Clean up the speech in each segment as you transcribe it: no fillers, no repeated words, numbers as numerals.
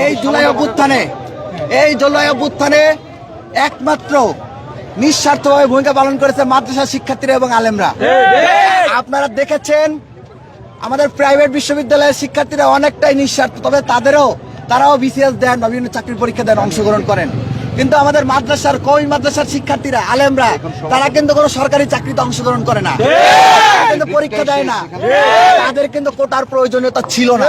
এই জুলাই অভ্যুত্থানে একমাত্র নিঃস্বার্থভাবে ভূমিকা পালন করেছে মাদ্রাসা শিক্ষার্থীরা এবং আলেমরা। আপনারা দেখেছেন আমাদের প্রাইভেট বিশ্ববিদ্যালয়ের শিক্ষার্থীরা অনেকটাই নিঃস্বার্থ, তবে তারাও বিসিএস দেন বা বিভিন্ন চাকরির পরীক্ষা দেন, অংশগ্রহণ করেন। কিন্তু আমাদের মাদ্রাসার শিক্ষার্থীরা আলেমরা তারা কিন্তু কোনো সরকারি চাকরিতে অংশগ্রহণ করে না, কিন্তু পরীক্ষা দেয় না, তাদের কিন্তু কোটার প্রয়োজনীয়তা ছিল না।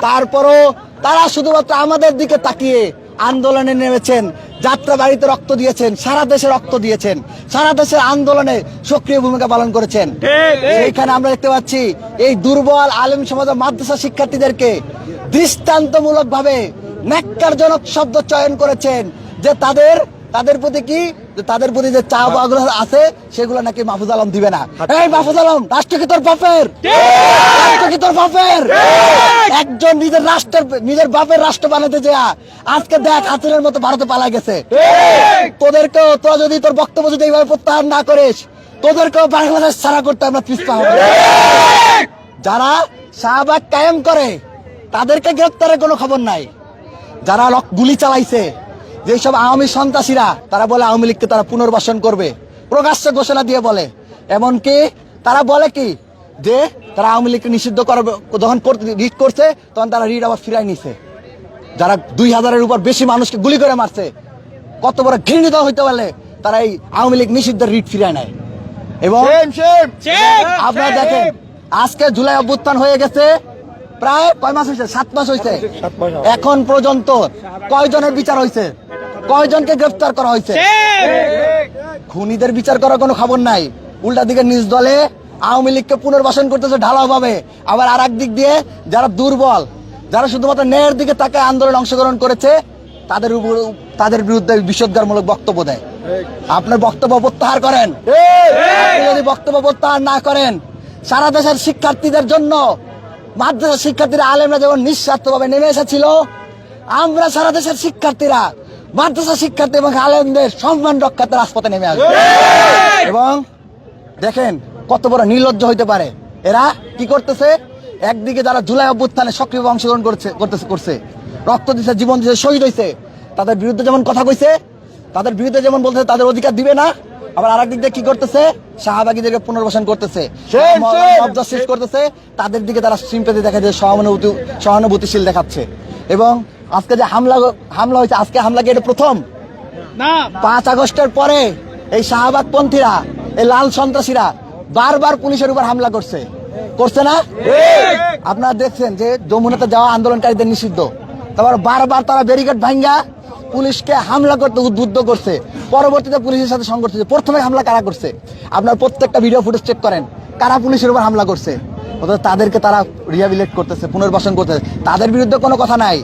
তারপরও তারা শুধুমাত্র আমাদের দিকে তাকিয়ে আন্দোলনে নেমেছেন, যাত্রা বাড়িতে রক্ত দিয়েছেন, সারা দেশে রক্ত দিয়েছেন, সারা দেশের আন্দোলনে সক্রিয় ভূমিকা পালন করেছেন। এইখানে আমরা দেখতে পাচ্ছি এই দুর্বল আলেম সমাজ মাদ্রাসা শিক্ষার্থীদেরকে দৃষ্টান্তমূলক ভাবে ন্যাক্কারজনক শব্দ চয়ন করেছেন যে তাদের প্রতি যে চা পাগুলো আছে সেগুলো নাকি মাহফুজ আলম দিবে না। এই মাহফুজ আলম, রাষ্ট্র কি তোর বাপের? একজন নিজের বাপের রাষ্ট্র বানাতে যা আজকে দেখ হাসিনের মতো ভারতে পালা গেছে। তোরা যদি তোর বক্তব্য যদি এইভাবে প্রত্যাহার না করিস, তোদেরকেও বাংলাদেশ ছাড়া করতে আমরা পিছপা হবে। যারা শাহবাগ কায়েম করে তাদেরকে গ্রেপ্তারের কোনো খবর নাই। যারা গুলি চালাইছে, যেসব আওয়ামী সন্ত্রাসীরা, তারা বলে আওয়ামী লীগকে তারা পুনর্বাসন করবে, প্রকাশ্য ঘোষণা দিয়ে বলে। এমনকি তারা বলে কি যে তারা আওয়ামী লীগকে নিষিদ্ধ করবে, যখন রিট করছে তখন তারা রিট আবার ফিরাই নিছে। যারা 2000-এর উপর বেশি মানুষকে গুলি করে মারছে, কত বড় ঘৃণিত হইতে পারলে তারা এই আওয়ামী লীগ নিষিদ্ধ রিট ফিরায় নেয়। এবং আপনারা দেখেন আজকে জুলাই অভ্যুত্থান হয়ে গেছে প্রায় কয় মাস হয়েছে? 7 মাস হয়েছে। এখন পর্যন্ত কয়জনের বিচার হয়েছে? কয়জনকে গ্রেফতার করা হয়েছে? খুনিদের বিচার করার কোনো খবর নাই। উল্টা দিকে নিজ দলে আওয়ামী লীগকে পুনর্বাসন করতেছে ঢালাও ভাবে। আবার আর এক দিক দিয়ে যারা দুর্বল, যারা শুধুমাত্র ন্যায়ের দিকে তাকে আন্দোলনে অংশগ্রহণ করেছে, তাদের বিরুদ্ধে বিষোদ্গারমূলক বক্তব্য দেয়। আপনার বক্তব্য প্রত্যাহার করেন। যদি বক্তব্য প্রত্যাহার না করেন, সারা দেশের শিক্ষার্থীদের জন্য মাদ্রাসা শিক্ষার্থীরা আলেমরা যেমন নিঃস্বার্থভাবে নেমে এসেছিল, আমরা সারা দেশের শিক্ষার্থীরা মাদ্রাসা শিক্ষার্থী এবং আলেমদের সম্মান রক্ষার্থে রাজপথে নেমে আসবে। এবং দেখেন কত বড় নির্লজ্জ হইতে পারে এরা। কি করতেছে? একদিকে যারা জুলাই অভ্যুত্থানে সক্রিয়ভাবে অংশগ্রহণ করছে, রক্ত দিচ্ছে, জীবন দিচ্ছে, শহীদ হয়েছে, তাদের বিরুদ্ধে যেমন কথা কইছে, তাদের বিরুদ্ধে যেমন বলতেছে তাদের অধিকার দিবে না, আবার আরেক দিক দিয়ে কি করতেছে? শাহবাগীদেরকে পুনর্বাসন করতেছে, সৃষ্টি করতেছে, তাদের দিকে তারা সিম্পাথি দেখাচ্ছে, সহানুভূতিশীল দেখাচ্ছে। এবং আজকে যে হামলা হয়েছে, আজকে হামলা কি এটা প্রথম না? 5 আগস্টের পরে এই শাহবাগপন্থীরা, এই লাল সন্ত্রাসীরা বারবার পুলিশের উপর হামলা করছে না? আপনারা দেখছেন যে যমুনাতে যাওয়া আন্দোলনকারীদের নিষিদ্ধ, তারপর বারবার তারা ব্যারিকেড ভাঙ্গা পুলিশকে হামলা করতে উদ্বুদ্ধ করছে। পরবর্তীতে পুলিশের সাথে সংঘর্ষ হয়েছে। প্রথমে হামলা কারা করছে? আপনার প্রত্যেকটা ভিডিও ফুটেজ চেক করেন, কারা পুলিশের উপর হামলা করছে। অর্থাৎ তাদেরকে তারা রিহ্যাবিলিট করতেছে, পুনর্বাসন করতেছে, তাদের বিরুদ্ধে কোনো কথা নাই।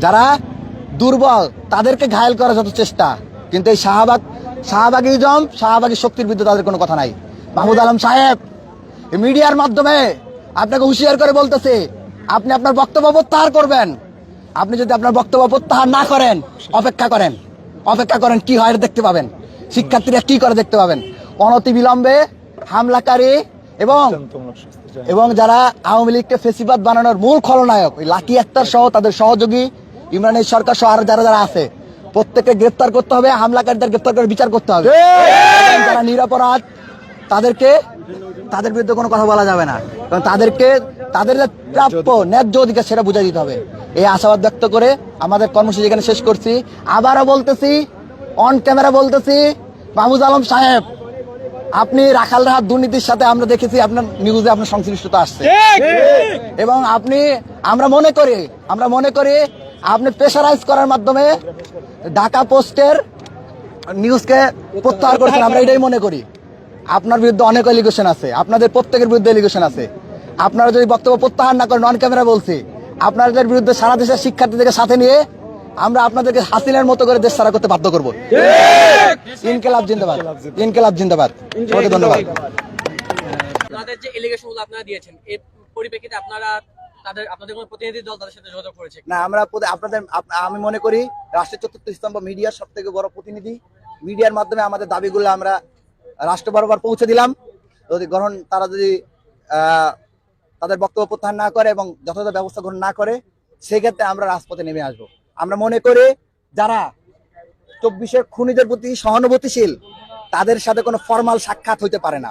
যারা দুর্বল তাদেরকে ঘায়েল করার যত চেষ্টা, কিন্তু এই শাহবাগী শক্তির বিরুদ্ধে তাদের কোনো কথা নাই। মাহমুদ আলম সাহেব, মিডিয়ার মাধ্যমে আপনাকে হুঁশিয়ার করে বলতেছে, আপনি আপনার বক্তব্য প্রত্যাহার করবেন। আপনি যদি আপনার বক্তব্য প্রত্যাহার না করেন, অপেক্ষা করেন কি হয় দেখতে পাবেন। শিক্ষার্থীরা কি করে দেখতে পাবেন। অনতিবিলম্বে হামলাকারী এবং যারা আওয়ামী লীগকে ফেসিবাদ বানানোর মূল খলনায়ক ওই লাকি আক্তার সহ তাদের সহযোগী ইমরান সরকার সহ আর যারা আছে প্রত্যেককে গ্রেফতার করতে হবে। হামলাকারীদের গ্রেফতার করে বিচার করতে হবে। যারা নিরপরাধ তাদের বিরুদ্ধে কোনো কথা বলা যাবে না, কারণ তাদের প্রাপ্য ন্যায্য অধিকার সেটা বুঝাই দিতে হবে। এই আশাবাদ ব্যক্ত করে আমাদের কর্মসূচি এখানে শেষ করছি। আবারও বলতেছি, অন ক্যামেরা বলতেছি, মাহমুদ আলম সাহেব, আপনি রাখালরাহাত দুর্নীতির সাথে আমরা দেখেছি আপনার নিউজে আপনার সংশ্লিষ্টতা আসছে, এবং আমরা মনে করি আপনি প্রেশারাইজ করার মাধ্যমে ঢাকা পোস্টের নিউজকে প্রত্যাহার করেছেন। আমরা এটাই মনে করি। আপনার বিরুদ্ধে অনেক এলিগেশন আছে, আপনাদের প্রত্যেকের বিরুদ্ধে এলিগেশন আছে। আপনারা যদি বক্তব্য প্রত্যাহার না করেন, অন ক্যামেরা বলছি, আপনাদের বিরুদ্ধে সারা দেশের শিক্ষার্থীদেরকে সাথে নিয়ে আমরা আপনাদেরকে হাসিনার মতো করে দেশ ছাড়া করতে বাধ্য করবো। ইনকিলাব জিন্দাবাদ, ইনকিলাব জিন্দাবাদ। সবাইকে ধন্যবাদ। আপনাদের যে এলিগেশনগুলো আপনারা দিয়েছেন, এই পরিপ্রেক্ষিতে আপনাদের কোনো প্রতিনিধি দল তাদের সাথে যোগাযোগ করেছে না? আমি মনে করি রাষ্ট্রের চতুর্থ স্তম্ভ মিডিয়ার সব থেকে বড় প্রতিনিধি। মিডিয়ার মাধ্যমে আমাদের দাবিগুলো আমরা রাষ্ট্র বরাবর পৌঁছে দিলাম। তারা যদি তাদের বক্তব্য প্রত্যাহার না করে এবং যথাযথ ব্যবস্থা গ্রহণ না করে, সেক্ষেত্রে আমরা রাজপথে নেমে আসব। আমরা মনে করি যারা 24-এর খুনিদের প্রতি সহানুভূতিশীল তাদের সাথে কোনো ফর্মাল সাক্ষাৎ হইতে পারে না,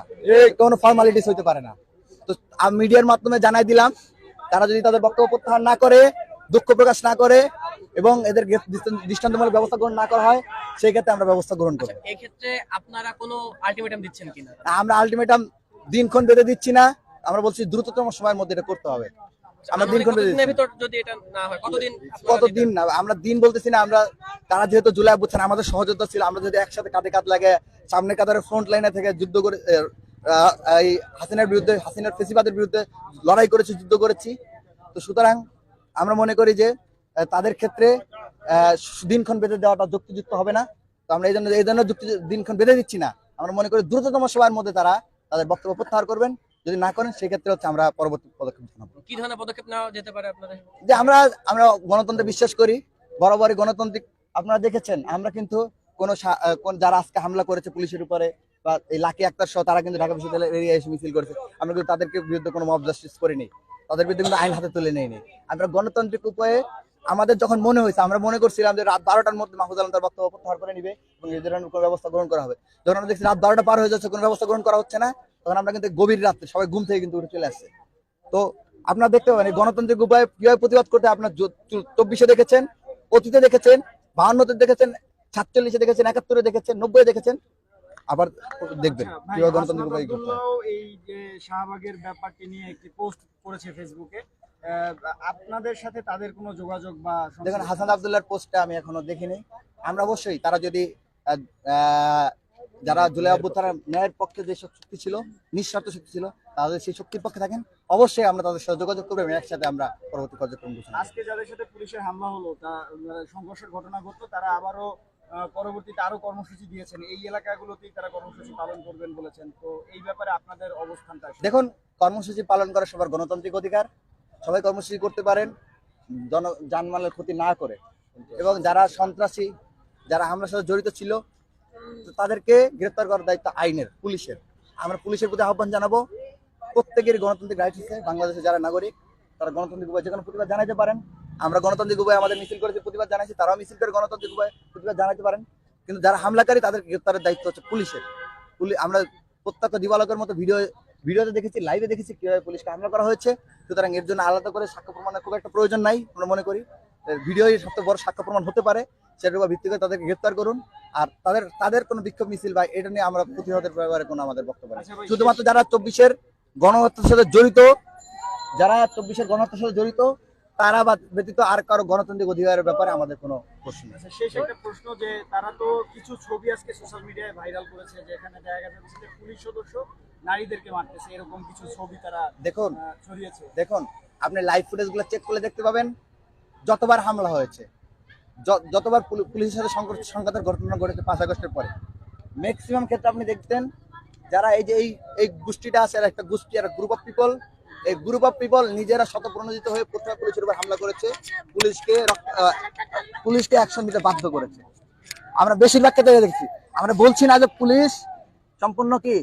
কোনো ফর্মালিটিস হইতে পারে না। তো আমি মিডিয়ার মাধ্যমে জানাই দিলাম, তারা যদি তাদের বক্তব্য প্রত্যাহার না করে, দুঃখ প্রকাশ না করে এবং এদের দৃষ্টান্তমূলক ব্যবস্থা গ্রহণ না করা হয়, সেই ক্ষেত্রে আমরা ব্যবস্থা গ্রহণ করব। এই ক্ষেত্রে আপনারা কোনো আলটিমেটাম দিচ্ছেন কিনা? আমরা আলটিমেটাম দিনক্ষণ বেঁধে দিচ্ছি না, আমরা বলছি দ্রুততম সময়ের মধ্যে এটা করতে হবে। আমরা দিনক্ষণ বেঁধে দিচ্ছি। ভিতর যদি এটা না হয় কতদিন না, আমরা দিন বলতেছি না। আমরা তারা যেহেতু জুলাই বুঝছেন আমাদের সহযোগিতা ছিল, আমরা যদি একসাথে কাঁধে কাঁধ লাগে সামনে কাতারের ফ্রন্ট লাইনে থেকে যুদ্ধ করে এই হাসিনার বিরুদ্ধে, হাসিনার ফেসিবাদের বিরুদ্ধে লড়াই করেছি, যুদ্ধ করেছি। তো সুতরাং আমরা মনে করি যে তাদের ক্ষেত্রে দিনক্ষণ বেঁধে দেওয়াটা যুক্তিযুক্ত হবে না। তো আমরা এই জন্য দিনক্ষণ বেঁধে দিচ্ছি না। আমরা মনে করি দ্রুততম সময়ের মধ্যে তারা তাদের বক্তব্য প্রত্যাহার করবেন। যদি না করেন সেক্ষেত্রে হচ্ছে আমরা পরবর্তী পদক্ষেপ জানাবো। কি ধরনের পদক্ষেপ নেওয়া যেতে পারে আপনাদের? যে আমরা গণতন্ত্রে বিশ্বাস করি, বরাবরই গণতান্ত্রিক। আপনারা দেখেছেন আমরা কিন্তু যারা আজকে হামলা করেছে পুলিশের উপরে বা এই লাকি আক্তার সহ, তারা কিন্তু ঢাকা বিশ্ববিদ্যালয়ের এরিয়ায় এসে মিছিল করেছে। আমরা কিন্তু তাদেরকে বিরুদ্ধে কোনো মব জাস্টিস করিনি, তাদের বিরুদ্ধে কিন্তু আইন হাতে তুলে নেইনি। আমরা গণতান্ত্রিক উপায়ে আমাদের যখন মনে হয়েছে, আমরা মনে করছিলাম যে রাত 12টার মধ্যে মাহফুজ আলম তার বক্তব্য প্রত্যাহার করে নিবে এবং এই ধরনের কোনো ব্যবস্থা গ্রহণ করা হবে। যখন আমরা দেখছি রাত 12টা পার হয়ে যাচ্ছে, কোনো ব্যবস্থা গ্রহণ করা হচ্ছে না, তখন আমরা কিন্তু গভীর রাত্রে সবাই ঘুম থেকে কিন্তু উঠে চলে আসছে। তো আপনারা দেখতে পাবেন এই গণতান্ত্রিক উপায়ে কিভাবে প্রতিবাদ করতে আপনার 24-এ দেখেছেন, অতীতে দেখেছেন, 52-তে দেখেছেন, 47-এ দেখেছেন, 71-এ দেখেছেন, 90-এ দেখেছেন, আবার দেখবেন কিভাবে গণতান্ত্রিক উপায়ে করতে হয়। এই যে শাহবাগের ব্যাপারটি নিয়ে একটি পোস্ট করেছে ফেসবুকে, আপনাদের সাথে তাদের কোনো যোগাযোগ বা? দেখুন, হাসান আব্দুল্লাহর পোস্টটা আমি এখনো দেখিনি। আমরা অবশ্যই তারা যদি যারা জুলাই অভ্যুত্থানের ন্যায়ের পক্ষে যে শক্তি ছিল, নিঃস্বার্থ শক্তি ছিল, তাদের সেই শক্তির পক্ষে থাকেন, অবশ্যই আমরা তাদের সাথে যোগাযোগ করবো এবং একসাথে আমরা পরবর্তী কার্যক্রম ঘোষণা করব। আজকে যাদের সাথে পুলিশের হামলা হলো, তা সংঘর্ষের ঘটনা ঘটলো, তারা আবারও পরবর্তীতে আরো কর্মসূচি দিয়েছেন, এই এলাকাগুলোতেই তারা কর্মসূচি পালন করবেন বলেছেন। তো এই ব্যাপারে আপনাদের অবস্থানটা? দেখুন, কর্মসূচি পালন করা সবার গণতান্ত্রিক অধিকার, সবাই কর্মসূচি করতে পারেন জানমালের ক্ষতি না করে। এবং যারা সন্ত্রাসী, যারা হামলার সাথে জড়িত ছিল, তাদেরকে গ্রেফতার করার দায়িত্ব আইনের, পুলিশের। আমরা পুলিশের প্রতি আহ্বান জানাবো, প্রত্যেকের গণতান্ত্রিক রাইট আছে। বাংলাদেশের যারা নাগরিক তারা গণতান্ত্রিক উপায়ে যে কোনো প্রতিবাদ জানাতে পারেন। আমরা গণতান্ত্রিক উপায়ে আমাদের মিছিল করেছি, প্রতিবাদ জানাইছি, তারাও মিছিল করে গণতান্ত্রিক উপায়ে প্রতিবাদ জানাতে পারেন। কিন্তু যারা হামলাকারী তাদেরকে গ্রেফতারের দায়িত্ব হচ্ছে পুলিশের। আমরা প্রত্যক্ষ দিবালকের মতো ভিডিওতে দেখেছি, লাইভে দেখেছি কিভাবে পুলিশকে হামলা করা হয়েছে। সুতরাং এর জন্য আলাদা করে সাক্ষ্য প্রমাণের খুব একটা প্রয়োজন নাই। আমরা মনে করি ভিডিওই সবচেয়ে বড় সাক্ষ্য প্রমাণ হতে পারে। সেটার উপর ভিত্তি করে তাদেরকে গ্রেফতার করুন। আর তাদের কোনো বিক্ষোভ মিছিল বা এটা নিয়ে আমরা প্রতিহতের ব্যাপারে কোনো আমাদের বক্তব্য নেই। শুধুমাত্র যারা 24-এর গণহত্যার সাথে জড়িত, তারা ব্যতীত আর কারো গণতান্ত্রিক অধিকারের ব্যাপারে আমাদের কোনো প্রশ্ন নেই। শেষ একটা প্রশ্ন, যে তারা তো কিছু ছবি আজকে সোশ্যাল মিডিয়ায় ভাইরাল করেছে, যেখানে দেখা যাচ্ছে যে পুলিশ সদস্য নারীদেরকে মারতেছে, এরকম কিছু ছবি তারা ছড়িয়েছে। দেখুন, আপনি লাইভ ফুটেজগুলো চেক করলে দেখতে পাবেন যতবার হামলা হয়েছে, যতবার পুলিশের সাথে সংঘাতের ঘটনা ঘটেছে 5 আগস্টের পরে, ম্যাক্সিমাম ক্ষেত্রে আপনি দেখতেন যারা এই যে এই গোষ্ঠীটা আছে, একটা গোষ্ঠী, একটা গ্রুপ অফ পিপল, এই গ্রুপ অফ পিপল নিজেরা শতপ্রণোদিত হয়ে প্রথমে পুলিশের উপর হামলা করেছে, পুলিশকে অ্যাকশন নিতে বাধ্য করেছে। আমরা বেশিরভাগ ক্ষেত্রে দেখছি। আমরা বলছি না যে পুলিশ সম্পূর্ণ কি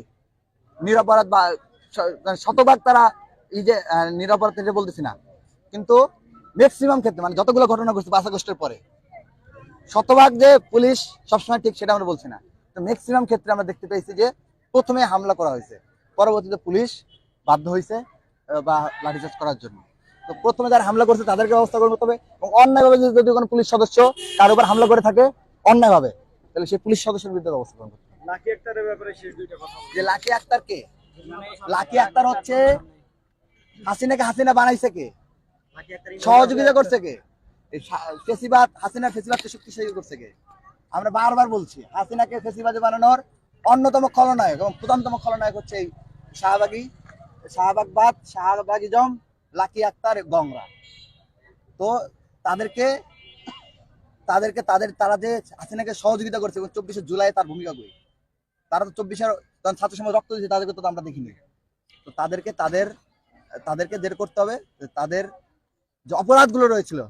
নিরপরাধ বা শতভাগ তারা এই যে নিরপরাধ থেকে বলতেছি না, কিন্তু ম্যাক্সিমাম ক্ষেত্রে মানে যতগুলো ঘটনা ঘটছে 5 আগস্টের পরে, শতভাগ যে পুলিশ সবসময় ঠিক সেটা আমরা বলছি না। তো ম্যাক্সিমাম ক্ষেত্রে আমরা দেখতে পেয়েছি যে প্রথমে হামলা করা হয়েছে, পরবর্তীতে পুলিশ বাধ্য হয়েছে বা লাঠিচার্জ করার জন্য। তো প্রথমে যারা হামলা করছে তাদেরকে ব্যবস্থা করতে হবে এবং অন্যায়ভাবে যদি কোনো পুলিশ সদস্য তার উপর হামলা করে থাকে অন্যায়ভাবে, তাহলে সেই পুলিশ সদস্যের বিরুদ্ধে ব্যবস্থা গ্রহণ করতে হবে। লাকি আক্তারের ব্যাপারে শেষ দুইটা কথা বলুন। যে লাকি আক্তার কে? লাকি আক্তার হচ্ছে হাসিনা বানাইছে কে? সহযোগিতা করছে কে? ফেসিবাদ, হাসিনার ফেসিবাদকে শক্তিশালী করছে কে? আমরা বারবার বলছি, হাসিনাকে ফেসিবাদে বানানোর অন্যতম খলনায়ক এবং প্রধানতম খলনায়ক হচ্ছে এই শাহবাগিজম, লাকি আক্তার, গংরা। তো তারা যে হাসিনাকে সহযোগিতা করছে এবং 24শে জুলাই তার ভূমিকা করি, তারা তো 24-এর ছাত্র সমাজ রক্ত দিয়েছে, তাদেরকে তো আমরা দেখিনি। তো তাদেরকে জের করতে হবে, তাদের যে অপরাধগুলো রয়েছিল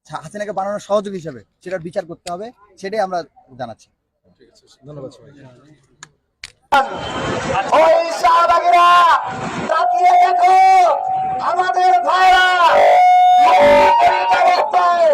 হাসিনাকে বানানোর সহযোগী হিসেবে সেটার বিচার করতে হবে, সেটাই আমরা জানাচ্ছি। ধন্যবাদ। ওই শাহবাগীরা তাকিয়ে দেখো, আমাদের ভাইরা অবস্থায়